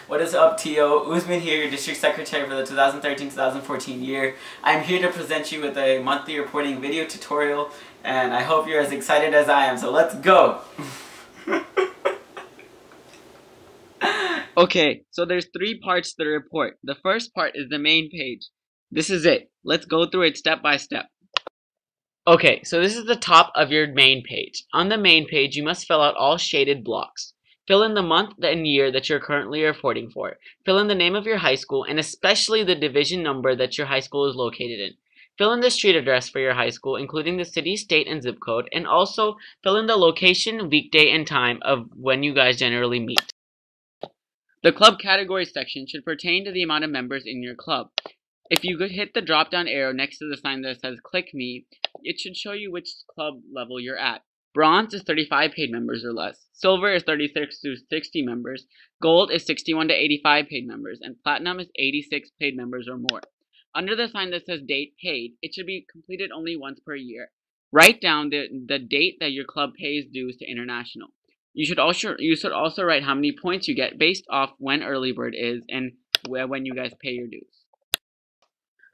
What is up, TO? Usman here, your District Secretary for the 2013-2014 year. I'm here to present you with a monthly reporting video tutorial, and I hope you're as excited as I am, so let's go! Okay, so there's three parts to the report. The first part is the main page. This is it. Let's go through it step by step. Okay, so this is the top of your main page. On the main page, you must fill out all shaded blocks. Fill in the month and year that you're currently reporting for. Fill in the name of your high school and especially the division number that your high school is located in. Fill in the street address for your high school, including the city, state, and zip code, and also fill in the location, weekday, and time of when you guys generally meet. The club category section should pertain to the amount of members in your club. If you could hit the drop-down arrow next to the sign that says Click Me, it should show you which club level you're at. Bronze is 35 paid members or less. Silver is 36 to 60 members. Gold is 61 to 85 paid members. And Platinum is 86 paid members or more. Under the sign that says Date Paid, it should be completed only once per year. Write down the date that your club pays dues to International. You should also write how many points you get based off when Early Bird is and when you guys pay your dues.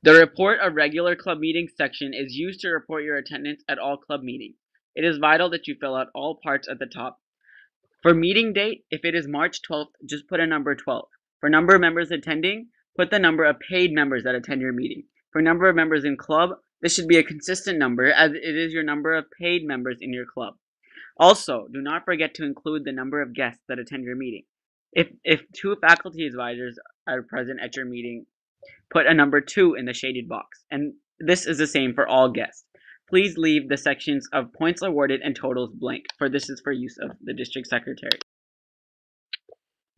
The Report of Regular Club Meetings section is used to report your attendance at all club meetings. It is vital that you fill out all parts at the top. For meeting date, if it is March 12th, just put a number 12. For number of members attending, put the number of paid members that attend your meeting. For number of members in club, this should be a consistent number as it is your number of paid members in your club. Also, do not forget to include the number of guests that attend your meeting. If two faculty advisors are present at your meeting, put a number 2 in the shaded box, and this is the same for all guests. Please leave the sections of points awarded and totals blank, for this is for use of the district secretary.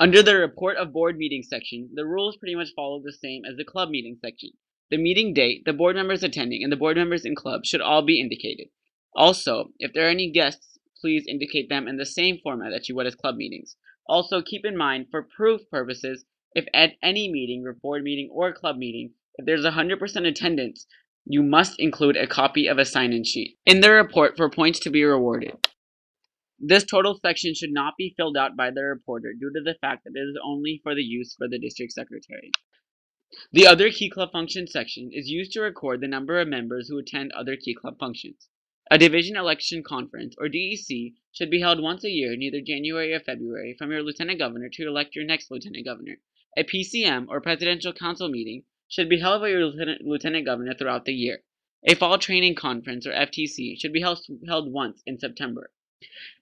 Under the Report of Board Meeting section, the rules pretty much follow the same as the club meeting section. The meeting date, the board members attending, and the board members in club should all be indicated. Also, if there are any guests, please indicate them in the same format that you would as club meetings. Also, keep in mind, for proof purposes, if at any meeting, board meeting, or club meeting, if there's 100% attendance, you must include a copy of a sign-in sheet in the report for points to be rewarded. This total section should not be filled out by the reporter due to the fact that it is only for the use for the district secretary. The Other Key Club Functions section is used to record the number of members who attend other key club functions. A Division Election Conference, or DEC, should be held once a year in either January or February from your Lieutenant Governor to elect your next Lieutenant Governor. A PCM, or Presidential Council meeting, should be held by your Lieutenant Governor throughout the year. A Fall Training Conference, or FTC, should be held once in September.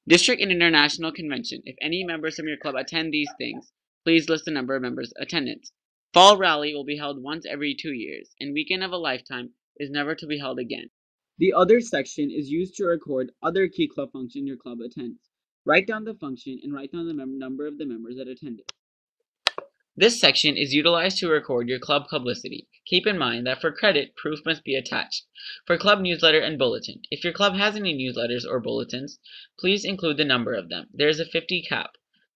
District and International Convention. If any members from your club attend these things, please list the number of members' attendance. Fall Rally will be held once every 2 years, and Weekend of a Lifetime is never to be held again. The Other section is used to record other key club functions your club attends. Write down the function and write down the number of the members that attended. This section is utilized to record your club publicity. Keep in mind that for credit, proof must be attached. For club newsletter and bulletin, if your club has any newsletters or bulletins, please include the number of them. There is a 50 cap.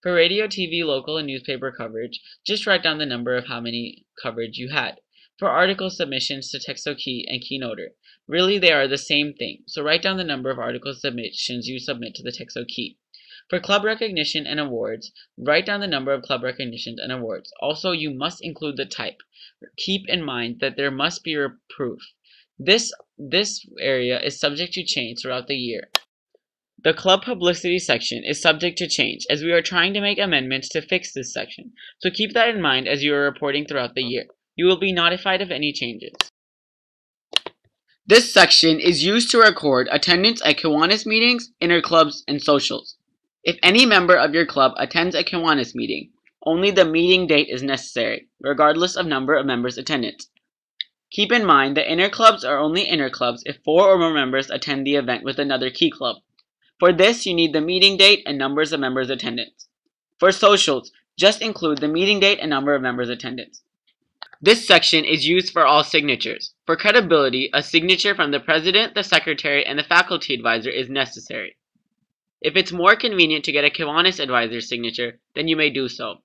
For radio, TV, local, and newspaper coverage, just write down the number of how many coverage you had. For article submissions to Texokey and Keynoter, really they are the same thing, so write down the number of article submissions you submit to the Texokey. For club recognition and awards, write down the number of club recognitions and awards. Also, you must include the type. Keep in mind that there must be a proof. This area is subject to change throughout the year. The club publicity section is subject to change as we are trying to make amendments to fix this section, so keep that in mind as you are reporting throughout the year. You will be notified of any changes. This section is used to record attendance at Kiwanis meetings, interclubs, and socials. If any member of your club attends a Kiwanis meeting, only the meeting date is necessary, regardless of number of members' attendance. Keep in mind that interclubs are only interclubs if 4 or more members attend the event with another key club. For this, you need the meeting date and numbers of members' attendance. For socials, just include the meeting date and number of members' attendance. This section is used for all signatures. For credibility, a signature from the president, the secretary, and the faculty advisor is necessary. If it's more convenient to get a Kiwanis advisor's signature, then you may do so.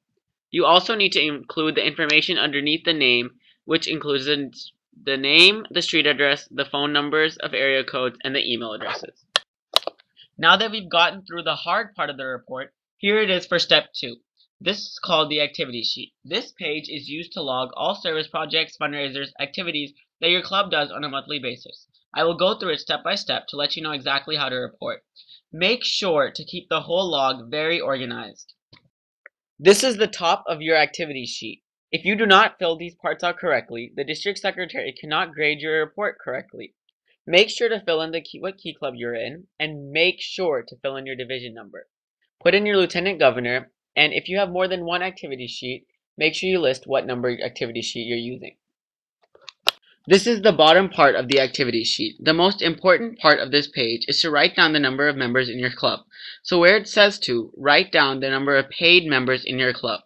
You also need to include the information underneath the name, which includes the name, the street address, the phone numbers of area codes, and the email addresses. Now that we've gotten through the hard part of the report, here it is for step 2. This is called the activity sheet. This page is used to log all service projects, fundraisers, activities that your club does on a monthly basis. I will go through it step by step to let you know exactly how to report. Make sure to keep the whole log very organized. This is the top of your activity sheet. If you do not fill these parts out correctly, the district secretary cannot grade your report correctly. Make sure to fill in what key club you're in, and make sure to fill in your division number. Put in your lieutenant governor, and if you have more than one activity sheet, make sure you list what number activity sheet you're using. This is the bottom part of the activity sheet. The most important part of this page is to write down the number of members in your club. So where it says to, write down the number of paid members in your club.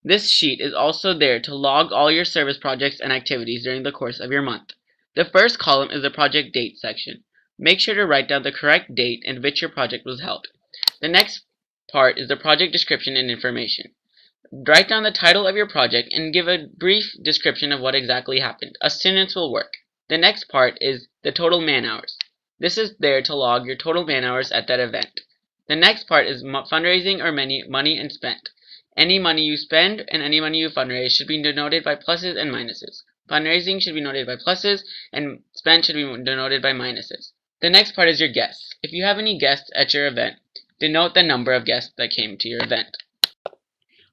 This sheet is also there to log all your service projects and activities during the course of your month. The first column is the project date section. Make sure to write down the correct date in which your project was held. The next part is the project description and information. Write down the title of your project and give a brief description of what exactly happened. A sentence will work. The next part is the total man hours. This is there to log your total man hours at that event. The next part is fundraising or money and spent. Any money you spend and any money you fundraise should be denoted by pluses and minuses. Fundraising should be noted by pluses and spent should be denoted by minuses. The next part is your guests. If you have any guests at your event, denote the number of guests that came to your event.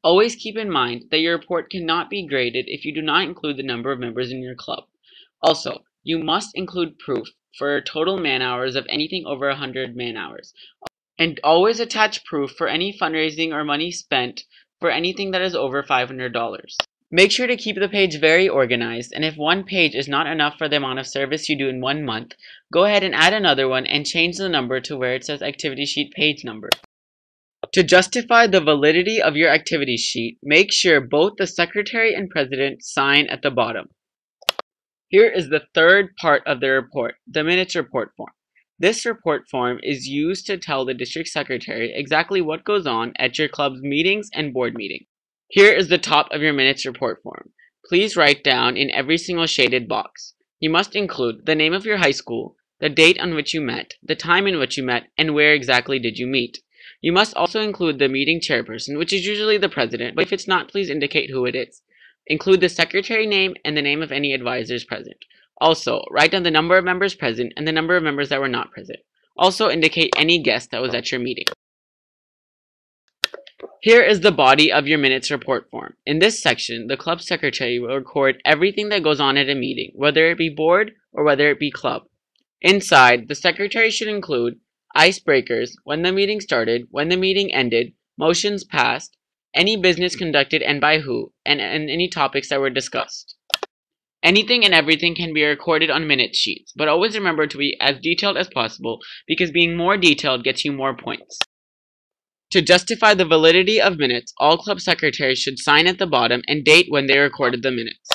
Always keep in mind that your report cannot be graded if you do not include the number of members in your club. Also, you must include proof for total man hours of anything over 100 man hours. And always attach proof for any fundraising or money spent for anything that is over $500. Make sure to keep the page very organized, and if one page is not enough for the amount of service you do in 1 month, go ahead and add another one and change the number to where it says activity sheet page number. To justify the validity of your activity sheet, make sure both the secretary and president sign at the bottom. Here is the third part of the report, the minutes report form. This report form is used to tell the district secretary exactly what goes on at your club's meetings and board meetings. Here is the top of your minutes report form. Please write down in every single shaded box. You must include the name of your high school, the date on which you met, the time in which you met, and where exactly did you meet. You must also include the meeting chairperson, which is usually the president, but if it's not, please indicate who it is. Include the secretary name and the name of any advisors present. Also, write down the number of members present and the number of members that were not present. Also, indicate any guest that was at your meeting. Here is the body of your minutes report form. In this section, the club secretary will record everything that goes on at a meeting, whether it be board or whether it be club. Inside, the secretary should include icebreakers, when the meeting started, when the meeting ended, motions passed, any business conducted and by who, and any topics that were discussed. Anything and everything can be recorded on minute sheets, but always remember to be as detailed as possible because being more detailed gets you more points. To justify the validity of minutes, all club secretaries should sign at the bottom and date when they recorded the minutes.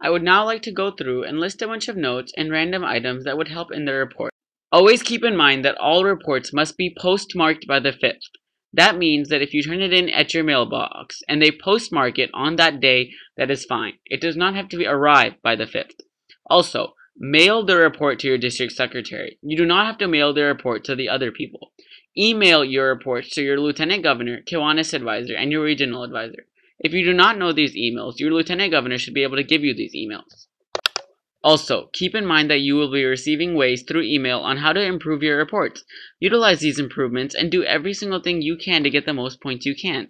I would now like to go through and list a bunch of notes and random items that would help in the report. Always keep in mind that all reports must be postmarked by the 5th. That means that if you turn it in at your mailbox and they postmark it on that day, that is fine. It does not have to be arrived by the 5th. Also, mail the report to your district secretary. You do not have to mail the report to the other people. Email your reports to your lieutenant governor, Kiwanis advisor, and your regional advisor. If you do not know these emails, your lieutenant governor should be able to give you these emails. Also, keep in mind that you will be receiving ways through email on how to improve your reports. Utilize these improvements and do every single thing you can to get the most points you can.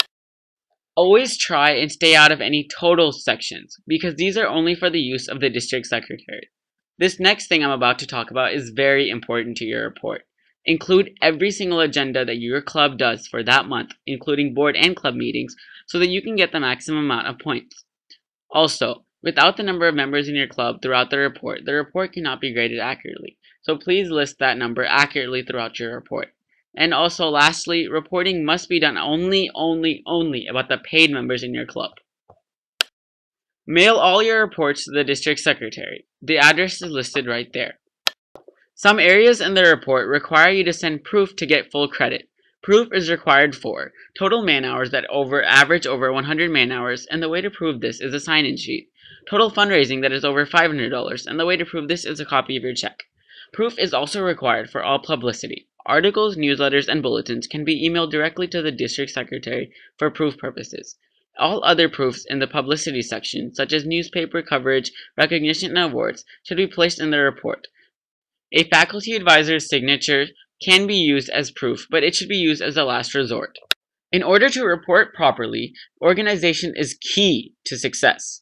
Always try and stay out of any total sections, because these are only for the use of the district secretary. This next thing I'm about to talk about is very important to your report. Include every single agenda that your club does for that month, including board and club meetings, so that you can get the maximum amount of points. Also, without the number of members in your club throughout the report cannot be graded accurately. So please list that number accurately throughout your report. And also, lastly, reporting must be done only about the paid members in your club. Mail all your reports to the district secretary. The address is listed right there. Some areas in the report require you to send proof to get full credit. Proof is required for total man hours that average over 100 man hours, and the way to prove this is a sign-in sheet. Total fundraising that is over $500, and the way to prove this is a copy of your check. Proof is also required for all publicity. Articles, newsletters, and bulletins can be emailed directly to the district secretary for proof purposes. All other proofs in the publicity section, such as newspaper coverage, recognition, and awards, should be placed in the report. A faculty advisor's signature can be used as proof, but it should be used as a last resort. In order to report properly, organization is key to success.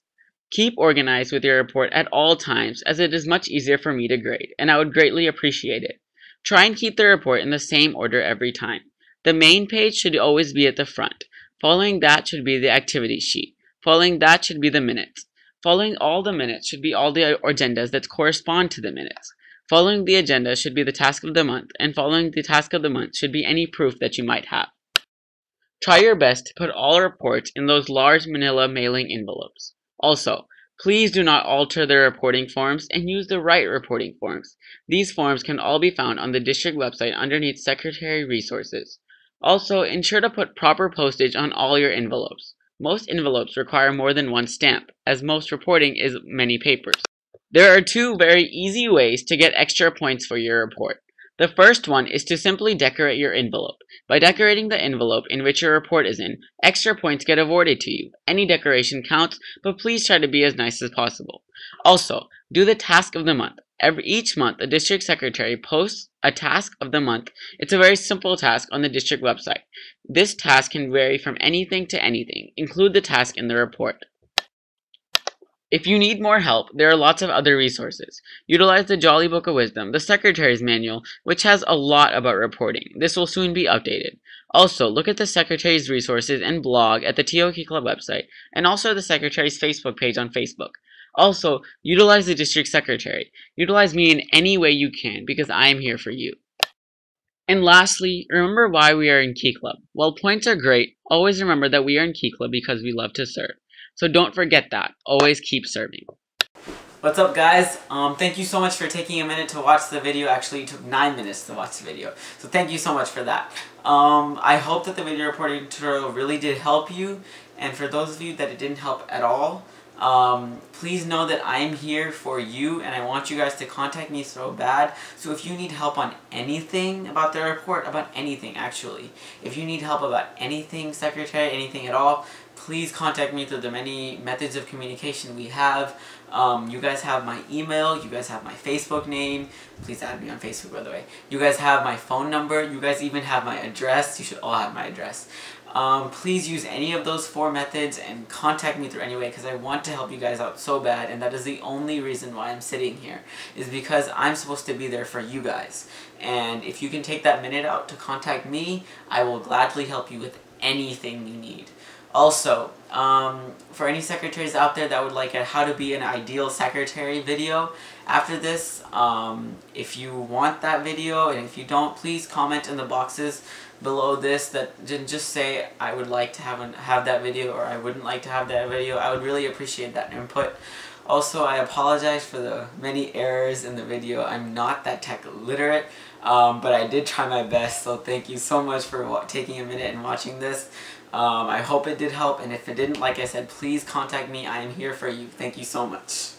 Keep organized with your report at all times, as it is much easier for me to grade, and I would greatly appreciate it. Try and keep the report in the same order every time. The main page should always be at the front. Following that should be the activity sheet. Following that should be the minutes. Following all the minutes should be all the agendas that correspond to the minutes. Following the agenda should be the task of the month, and following the task of the month should be any proof that you might have. Try your best to put all reports in those large manila mailing envelopes. Also, please do not alter the reporting forms and use the right reporting forms. These forms can all be found on the district website underneath Secretary Resources. Also, ensure to put proper postage on all your envelopes. Most envelopes require more than one stamp, as most reporting is many papers. There are two very easy ways to get extra points for your report. The first one is to simply decorate your envelope. By decorating the envelope in which your report is in, extra points get awarded to you. Any decoration counts, but please try to be as nice as possible. Also, do the task of the month. Each month, the district secretary posts a task of the month. It's a very simple task on the district website. This task can vary from anything to anything. Include the task in the report. If you need more help, there are lots of other resources. Utilize the Jolly Book of Wisdom, the Secretary's Manual, which has a lot about reporting. This will soon be updated. Also, look at the Secretary's resources and blog at the TOK Club website, and also the Secretary's Facebook page on Facebook. Also, utilize the District Secretary. Utilize me in any way you can, because I am here for you. And lastly, remember why we are in Key Club. While points are great, always remember that we are in Key Club because we love to serve. So don't forget that. Always keep serving. What's up, guys? Thank you so much for taking a minute to watch the video. Actually, it took 9 minutes to watch the video. So thank you so much for that. I hope that the video reporting tutorial really did help you. And for those of you that it didn't help at all, please know that I am here for you, and I want you guys to contact me so bad. So if you need help on anything about the report, about anything actually, if you need help about anything, Secretary, anything at all, please contact me through the many methods of communication we have. You guys have my email, you guys have my Facebook name, please add me on Facebook by the way. You guys have my phone number, you guys even have my address, you should all have my address. Please use any of those 4 methods and contact me through any way, because I want to help you guys out so bad, and that is the only reason why I'm sitting here, is because I'm supposed to be there for you guys. And if you can take that minute out to contact me, I will gladly help you with anything you need. Also, for any secretaries out there that would like a how to be an ideal secretary video after this, if you want that video, and if you don't, please comment in the boxes below this that just say I would like to have that video, or I wouldn't like to have that video. I would really appreciate that input. Also, I apologize for the many errors in the video. I'm not that tech literate, but I did try my best, so thank you so much for taking a minute and watching this. I hope it did help, and if it didn't, like I said, please contact me. I am here for you. Thank you so much.